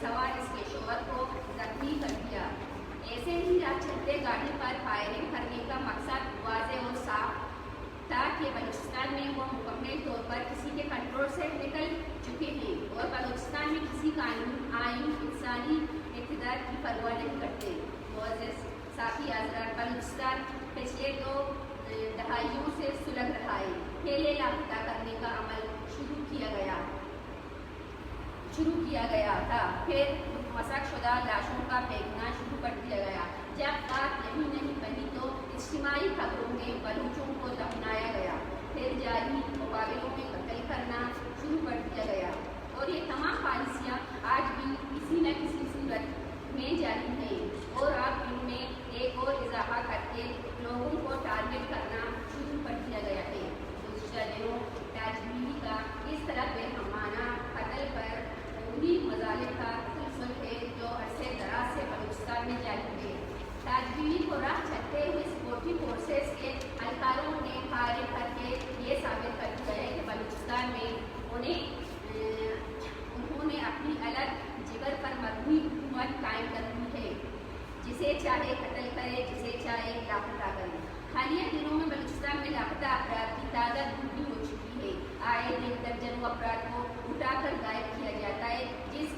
سوار اس کے شوہر کو زخمی کر دیا۔ ایسے ہی راہ چلتے گاڑی پر فائرنگ کرنے کا مقصد واضح اور صاف تھا کہ بلوچستان میں وہ مکمل طور پر کسی کے کنٹرول سے نکل چکے ہیں اور بلوچستان میں کسی قانون، آئین، انسانی اقتدار کی پرواہ نہیں کرتے۔ معزز ساتھی حضرات، بلوچستان پچھلے 2 دہائیوں سے سلگ رہا ہے۔ پھیلے لاپتہ کرنے کا عمل شروع کیا گیا تھا، پھر مسخ شدہ لاشوں کا پھینکنا شروع کر دیا گیا۔ جب بات یہی نہیں بنی تو اجتماعی خبروں میں بلوچوں کو دفنایا گیا، پھر جاری مقابلوں میں قتل کرنا شروع کر دیا گیا، اور یہ تمام پالیسیاں آج بھی کسی نہ کسی صورت میں جاری ہیں، اور اب ان میں ایک اور اضافہ کر کے لوگوں کو ٹارگٹ کرنا شروع کر دیا گیا ہے۔ گزشتہ دنوں تاج بیوی کا اس طرح بے رحمانہ قتل پر انہی مظالم کا تسلسل ہے جو عرصے دراز سے بلوچستان میں جاری ہے۔ تاج بیوی کو راہ چلتے ہوئے سیکورٹی فورسز کے اہلکاروں نے فائرنگ کر کے یہ ثابت کر دیا ہے کہ بلوچستان میں انہوں نے اپنی الگ جگر پر مبنی حکومت قائم کر دی ہے، جسے چاہے قتل کرے، جسے چاہے لاپتہ کرے۔ حالیہ دنوں میں بلوچستان میں لاپتہ افراد کی تعداد دوگنی ہو چکی ہے۔ آئے دن درجنوں افراد کو اٹھا کر غائب کیا جاتا ہے، جس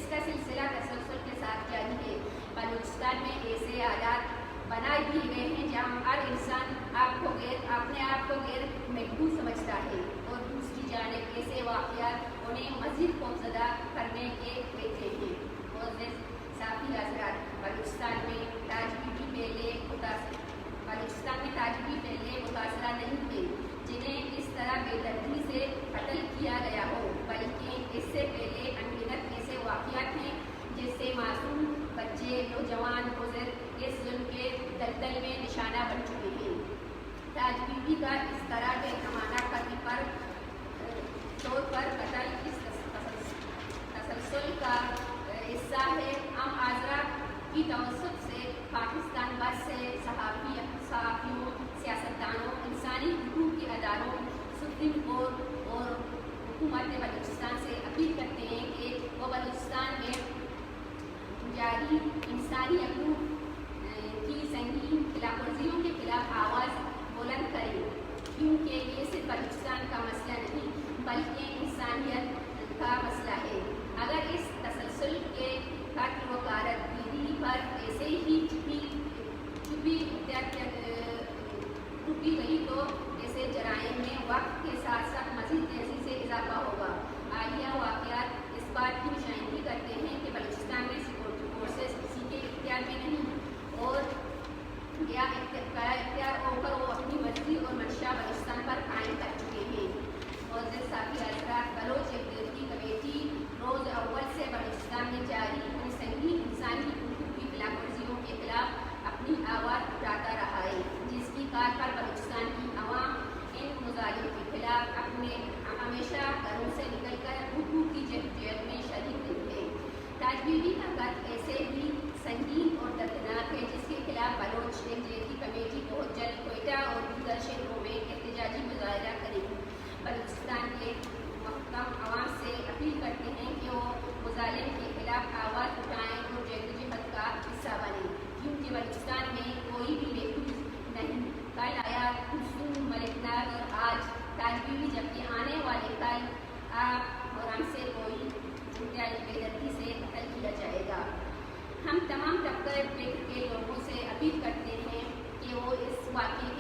کا سلسلہ تسلسل کے ساتھ جاری ہے۔ بلوچستان میں ایسے حالات بنا دیے گئے ہیں جہاں ہر انسان اپنے آپ کو غیر محدود سمجھتا ہے، اور دوسری جانب ایسے واقعات انہیں مزید خوفزدہ کرنے کے دیتے ہیں۔ معزز ساتھی حضرات، بلوچستان میں تاج بیوی پہلے متاثرہ نہیں تھے جنہیں اس طرح بے دردی سے قتل کیا گیا ہو، بلکہ اس سے پہلے انگنت ایسے واقعات ہیں جس سے معصوم بچے، نوجوان، بزرگ اس ظلم کے دلدل میں نشانہ بن چکے ہیں۔ تاج بیوی کا اس طرح بے رحمانہ قتل پر طور پر قتل اس تسلسل کا حصہ ہے۔ ہم حضرات کی توسط سے پاکستان بھر سے صحافیوں، سیاستدانوں، انسانی حقوق کے اداروں، سپریم کورٹ اور حکومت بلوچستان سے اپیل کرتے ہیں کہ وہ بلوچستان میں جاری انسانی حقوق کی سنگین خلاف ورزیوں کے خلاف آواز بلند کریں، کیونکہ یہ صرف بلوچستان کا مسئلہ نہیں بلکہ انسانیت کا مسئلہ ہے۔ اگر اس تسلسل کے قتل و غارت گیری پر ایسے ہی چھپی گئی تو ایسے جرائم میں وقت کے ساتھ ساتھ مزید تیزی سے اضافہ ہوگا۔ حالیہ واقعات اس بات کی نشاندہی کرتے ہیں کہ بلوچستان میں سیکورٹی فورسز کسی کے اختیار میں نہیں، اور یا اختیار ہو کر وہ اپنی مرضی اور منشا بلوچستان پر قائم کر چکے ہیں۔ معزز ساتھی حضرات، بلوچ یکجہتی کمیٹی روز اول سے بلوچستان میں جاری ان سنگین انسانی حقوق کی خلاف ورزیوں کے خلاف اپنی آواز اٹھاتا رہا ہے، جس کی کار پر بلوچستان کی عوام ان مظالم کے خلاف ہمیشہ گھروں سے نکل کر حقوق کی جدوجہد میں شریک رہی ہے۔ تاج بیوی کا قتل ایسے ہی سنگین اور دردناک ہے، جس کے خلاف بلوچ یکجہتی کمیٹی بہت جلد کوئٹہ اور دیگر شہروں میں احتجاجی مظاہرہ کرے گی۔ بلوچستان کے محترم عوام سے اپیل کرتے ہیں کہ وہ مظالم کے خلاف آواز اٹھائیں اور جدوجہد کا حصہ بنیں، کیونکہ بلوچستان میں کوئی بھی محفوظ نہیں۔ کل آیا کلثوم، ملک ناز اور آج تاج بیوی، جبکہ آنے والے کل آپ اور ہم سے کوئی انتہائی بے دردی سے قتل کیا جائے گا۔ ہم تمام طبقے کے لوگوں سے اپیل کرتے ہیں کہ وہ اس واقعے